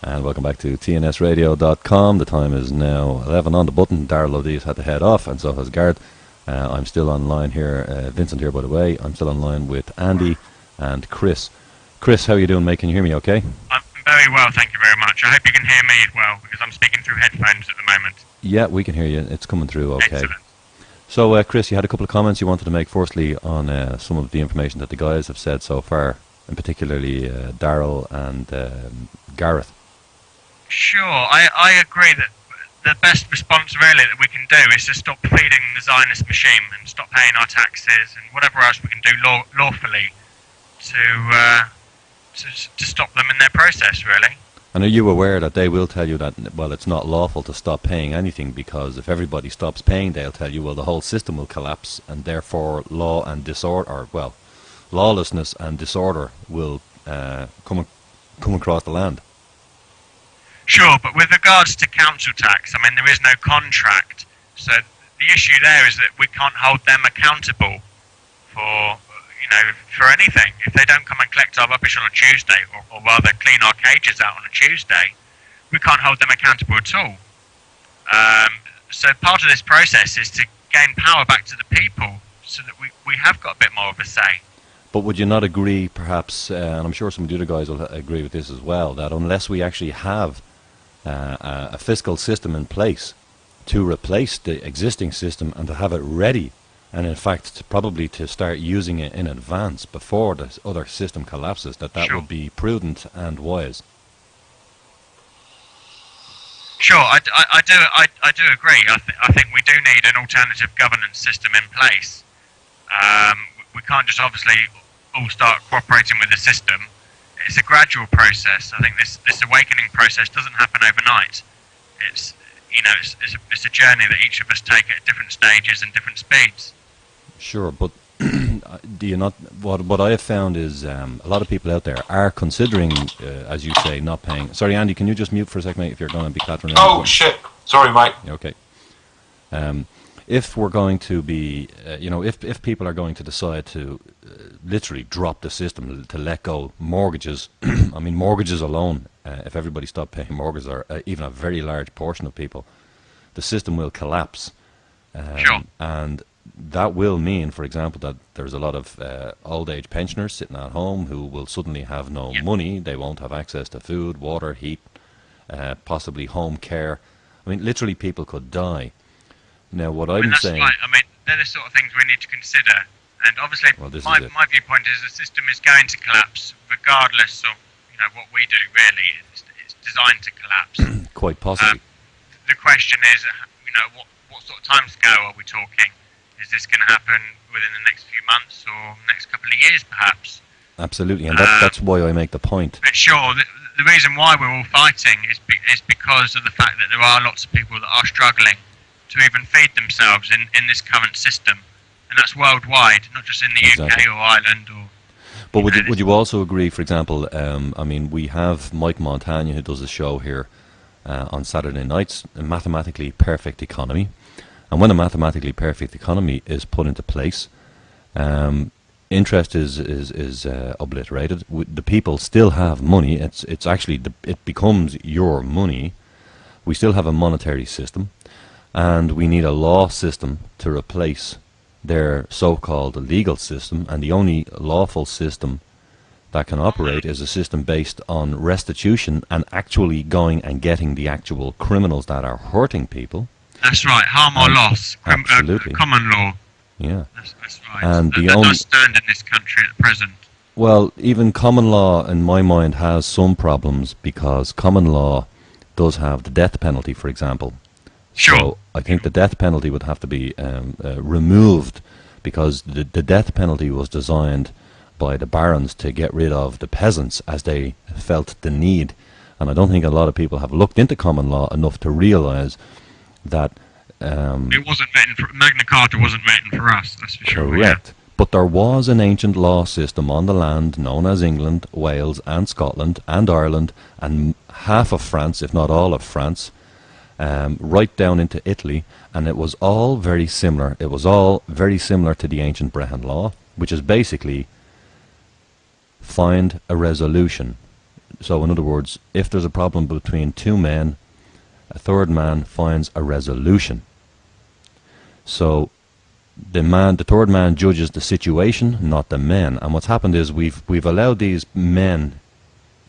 And welcome back to tnsradio.com. The time is now 11 on the button. Darrell O'Dee's had to head off, and so has Garrett. I'm still online here. Vincent here, by the way. I'm still online with Andy and Chris. Chris, how are you doing, mate? Can you hear me okay? I'm very well, thank you very much. I hope you can hear me as well, because I'm speaking through headphones at the moment. Yeah, we can hear you. It's coming through okay. Excellent. So, Chris, you had a couple of comments you wanted to make, firstly, on some of the information that the guys have said so far, and particularly Darrell and Gareth. Sure, I agree that the best response really that we can do is to stop feeding the Zionist machine and stop paying our taxes and whatever else we can do lawfully to stop them in their process, really. And are you aware that they will tell you that, well, it's not lawful to stop paying anything, because if everybody stops paying, they'll tell you, well, the whole system will collapse, and therefore law and disorder, or, well, lawlessness and disorder will come across the land. Sure, but with regards to council tax, I mean, there is no contract. So the issue there is that we can't hold them accountable for anything. If they don't come and collect our rubbish on a Tuesday, or rather clean our cages out on a Tuesday, we can't hold them accountable at all. So part of this process is to gain power back to the people so that we have got a bit more of a say. But would you not agree, perhaps, and I'm sure some of the other guys will agree with this as well, that unless we actually have a fiscal system in place to replace the existing system and to have it ready, and in fact probably to start using it in advance before the other system collapses, that Sure. would be prudent and wise? Sure, I do agree. I think we do need an alternative governance system in place. We can't just obviously all start cooperating with the system. It's a gradual process. I think this awakening process doesn't happen overnight. It's a journey that each of us take at different stages and different speeds. Sure, but do you not? What I have found is a lot of people out there are considering, as you say, not paying. Sorry, Andy, can you just mute for a second, mate, if you're going to be clattering? Oh shit! Sorry, mate. Okay. If we're going to be, if people are going to decide to literally drop the system, to let go mortgages, I mean, mortgages alone, if everybody stopped paying mortgages, or even a very large portion of people, the system will collapse. Sure. And that will mean, for example, that there's a lot of old age pensioners sitting at home who will suddenly have no money. They won't have access to food, water, heat, possibly home care. I mean, literally people could die. Now, what I'm saying... Right. I mean, they're the sort of things we need to consider. And obviously, my viewpoint is the system is going to collapse, regardless of what we do. Really, it's designed to collapse. Quite possibly. The question is, what sort of timescale are we talking? Is this going to happen within the next few months or next couple of years, perhaps? Absolutely, and that's why I make the point. But sure, the reason why we're all fighting is because of the fact that there are lots of people that are struggling to even feed themselves in this current system, and that's worldwide, not just in the UK or Ireland. But would you also agree, for example, I mean, we have Mike Montagna, who does a show here on Saturday nights, a mathematically perfect economy, and when a mathematically perfect economy is put into place, interest is obliterated. The people still have money. It's actually it becomes your money. We still have a monetary system. And we need a law system to replace their so-called legal system, and the only lawful system that can operate is a system based on restitution and actually going and getting the actual criminals that are hurting people. That's right, harm or loss, absolutely. Common law. Yeah, that's right. And that does stand in this country at present. Well, even common law, in my mind, has some problems, because common law does have the death penalty, for example. Sure. So I think the death penalty would have to be removed, because the death penalty was designed by the barons to get rid of the peasants as they felt the need. And I don't think a lot of people have looked into common law enough to realise that... it wasn't written for... Magna Carta wasn't written for us, that's for sure. Correct. Yeah. But there was an ancient law system on the land known as England, Wales and Scotland and Ireland and half of France, if not all of France, right down into Italy, and it was all very similar. It was all very similar to the ancient Brehon law, which is basically find a resolution. So in other words, if there's a problem between two men, a third man finds a resolution. So the third man judges the situation, not the men. And what's happened is we've allowed these men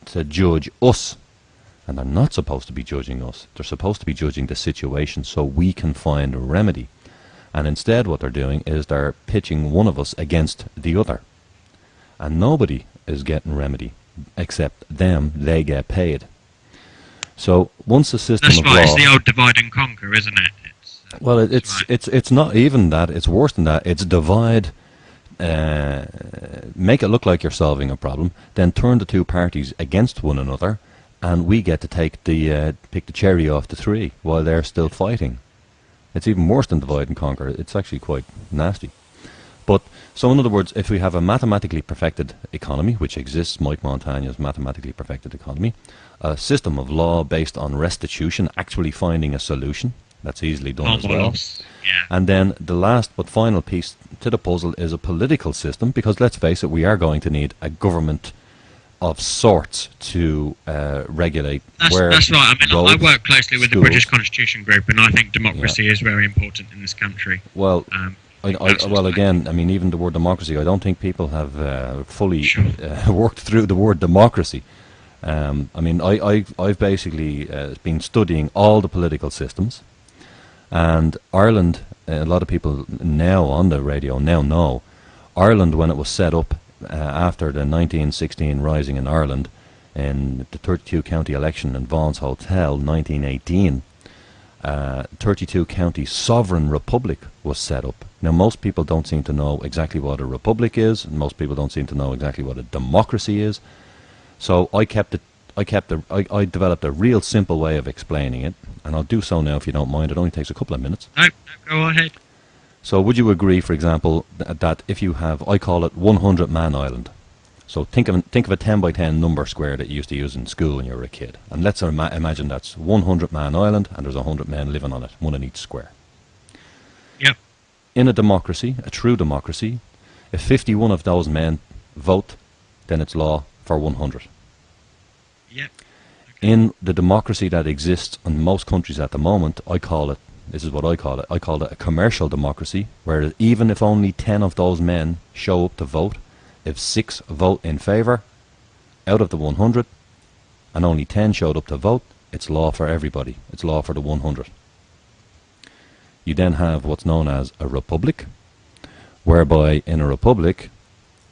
to judge us, and they're not supposed to be judging us. They're supposed to be judging the situation so we can find a remedy. And instead what they're doing is they're pitching one of us against the other. And nobody is getting remedy except them. They get paid. So once the system That's of right, law... it's the old divide and conquer, isn't it? Well, it's not even that. It's worse than that. It's divide, make it look like you're solving a problem, then turn the two parties against one another, and we get to take pick the cherry off the tree while they're still fighting. It's even worse than divide and conquer. It's actually quite nasty. But so in other words, if we have a mathematically perfected economy, which exists, Mike Montaigne's mathematically perfected economy, a system of law based on restitution, actually finding a solution. That's easily done as well. Yeah. And then the last but final piece to the puzzle is a political system, because let's face it, we are going to need a government of sorts to regulate where That's right. I mean, roads, I work closely with schools. the British Constitution Group, and I think democracy is very important in this country. Well, well, again, I mean, even the word democracy, I don't think people have fully worked through the word democracy. I mean, I've basically been studying all the political systems. And Ireland, a lot of people now on the radio now know, Ireland, when it was set up after the 1916 rising in Ireland, in the 32 county election in Vaughan's Hotel, 1918, 32 county sovereign republic was set up. Now, most people don't seem to know exactly what a republic is, and most people don't seem to know exactly what a democracy is. So I developed a real simple way of explaining it, and I'll do so now if you don't mind. It only takes a couple of minutes. No, go ahead. So would you agree, for example, that if you have, I call it 100 Man Island. So think of a 10 by 10 number square that you used to use in school when you were a kid. And let's imagine that's 100 Man Island, and there's 100 men living on it, one in each square. Yep. In a democracy, a true democracy, if 51 of those men vote, then it's law for 100. Yep. In the democracy that exists in most countries at the moment, this is what I call it a commercial democracy, where even if only 10 of those men show up to vote, if 6 vote in favour out of the 100, and only 10 showed up to vote, it's law for everybody. It's law for the 100. You then have what's known as a republic, whereby in a republic,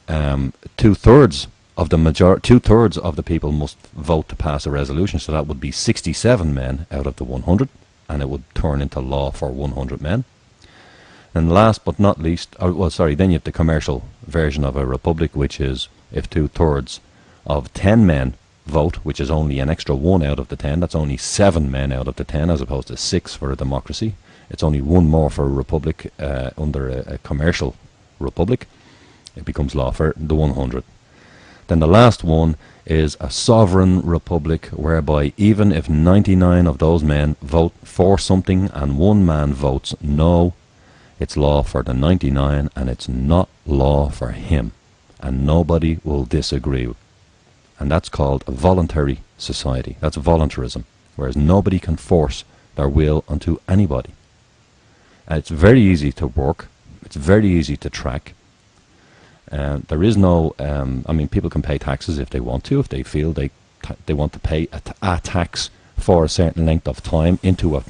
two-thirds of the people must vote to pass a resolution, so that would be 67 men out of the 100, and it would turn into law for 100 men. And last but not least, then you have the commercial version of a republic, which is if 2/3 of 10 men vote, which is only an extra 1 out of the 10, that's only 7 men out of the 10 as opposed to 6 for a democracy. It's only 1 more for a republic under a commercial republic. It becomes law for the 100. Then the last one is a sovereign republic, whereby even if 99 of those men vote for something and 1 man votes no, it's law for the 99 and it's not law for him. And nobody will disagree. And that's called a voluntary society. That's voluntarism, whereas nobody can force their will onto anybody. And it's very easy to work. It's very easy to track. There is no, people can pay taxes if they want to, if they feel they want to pay a tax for a certain length of time into a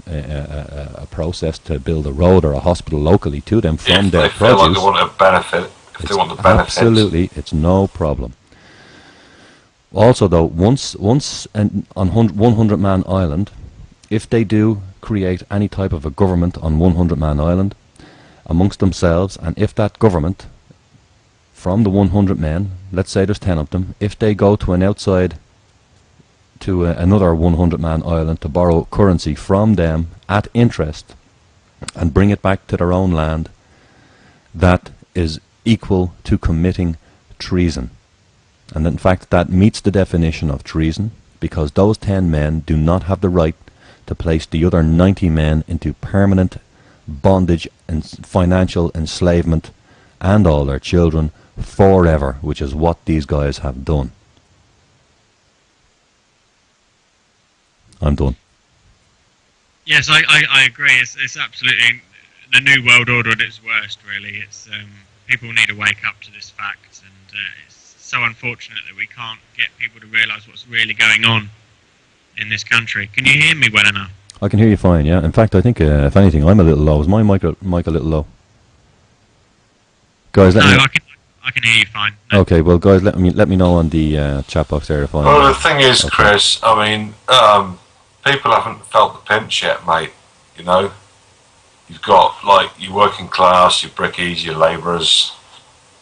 process to build a road or a hospital locally to them from their produce. If they feel like they want a benefit, if they want the benefits. Absolutely, it's no problem. Also though, once on 100 Man Island, if they do create any type of a government on 100 Man Island amongst themselves, and if that government from the 100 men, let's say there's 10 of them, if they go to another 100 Man island to borrow currency from them at interest and bring it back to their own land, that is equal to committing treason. And in fact, that meets the definition of treason, because those 10 men do not have the right to place the other 90 men into permanent bondage and financial enslavement and all their children forever, which is what these guys have done. I'm done. Yes, I agree. It's absolutely the new world order at its worst. Really, it's people need to wake up to this fact, and it's so unfortunate that we can't get people to realise what's really going on in this country. Can you hear me well enough? I can hear you fine. Yeah. In fact, I think if anything, I'm a little low. Is my mic a little low? Guys, let me. I can hear you fine. No. Okay, well, guys, let me know on the chat box there if I. Well, the thing is, okay. Chris, I mean, people haven't felt the pinch yet, mate. You know, you've got like your working class, your brickies, your labourers,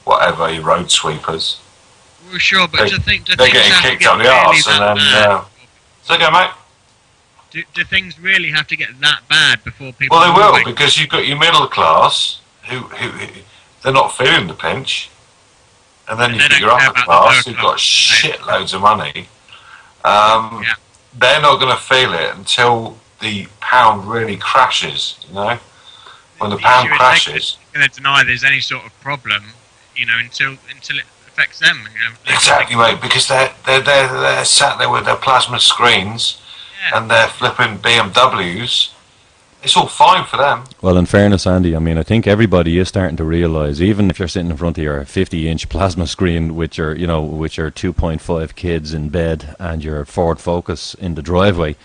whatever, your road sweepers. Well, sure, but they're getting kicked up the arse, and then. So go, mate. Do things really have to get that bad before people? Well, they will, because you've got your middle class who they're not feeling the pinch. And then you've got your upper class who've got shitloads of money. They're not going to feel it until the pound really crashes, you know? When the pound crashes... They're going to deny there's any sort of problem, you know, until it affects them. You know? Exactly, mate, because they're sat there with their plasma screens and they're flipping BMWs. It's all fine for them. Well, in fairness, Andy, I mean, I think everybody is starting to realise, even if you're sitting in front of your 50-inch plasma screen with your 2.5 kids in bed and your Ford Focus in the driveway,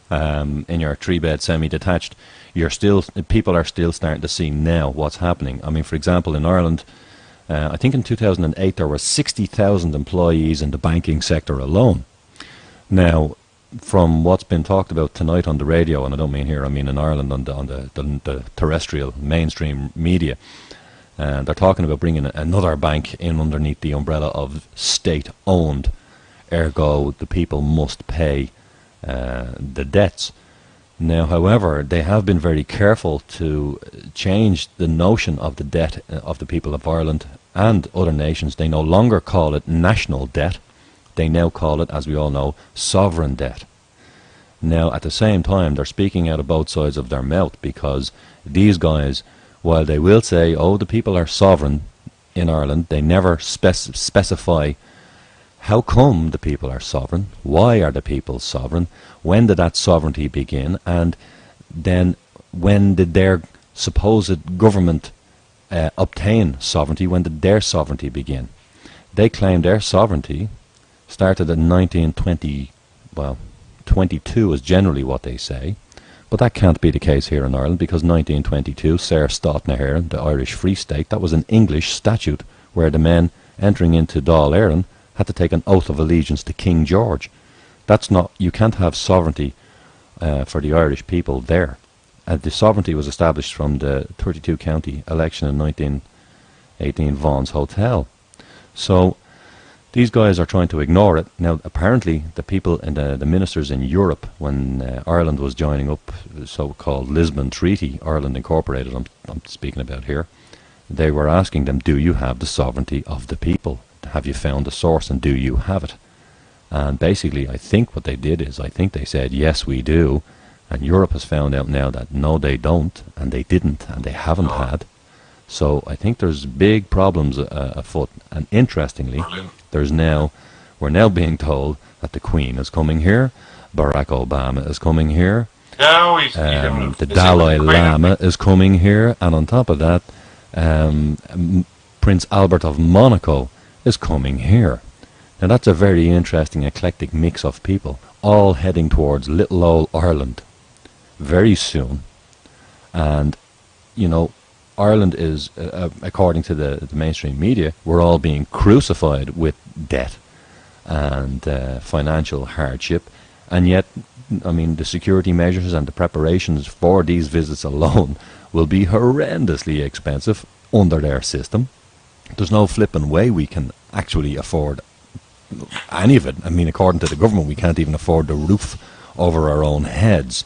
in your 3-bed semi-detached, people are still starting to see now what's happening. I mean, for example, in Ireland, I think in 2008 there were 60,000 employees in the banking sector alone. Now, from what's been talked about tonight on the radio, and I don't mean here, I mean in Ireland on the terrestrial mainstream media, they're talking about bringing another bank in underneath the umbrella of state-owned, ergo the people must pay the debts. Now, however, they have been very careful to change the notion of the debt of the people of Ireland and other nations. They no longer call it national debt. They now call it, as we all know, sovereign debt. Now, at the same time, they're speaking out of both sides of their mouth, because these guys, while they will say, oh, the people are sovereign in Ireland, they never specify how come the people are sovereign, why are the people sovereign, when did that sovereignty begin, and then when did their supposed government obtain sovereignty, when did their sovereignty begin. They claim their sovereignty started in 1920, well, 22 is generally what they say, but that can't be the case here in Ireland, because 1922, Sir Stotnahairn, the Irish Free State, that was an English statute where the men entering into Dáil Éireann had to take an oath of allegiance to King George. That's not, you can't have sovereignty for the Irish people there. And the sovereignty was established from the 32 county election in 1918 Vaughan's Hotel. So these guys are trying to ignore it. Now, apparently, the people and the ministers in Europe, when Ireland was joining up the so-called Lisbon Treaty, Ireland Incorporated, I'm speaking about here, they were asking them, do you have the sovereignty of the people? Have you found the source, and do you have it? And basically, I think what they did is, I think they said, yes, we do. And Europe has found out now that no, they don't, and they didn't, and they haven't had. So I think there's big problems afoot. And interestingly, we're now being told that the Queen is coming here, Barack Obama is coming here, the Dalai Lama is coming here, and on top of that, Prince Albert of Monaco is coming here. Now that's a very interesting eclectic mix of people, all heading towards little old Ireland very soon. And, you know, Ireland is, according to the mainstream media, we're all being crucified with debt and financial hardship, and yet, I mean, the security measures and the preparations for these visits alone will be horrendously expensive under their system. There's no flipping way we can actually afford any of it. I mean, according to the government, we can't even afford the roof over our own heads.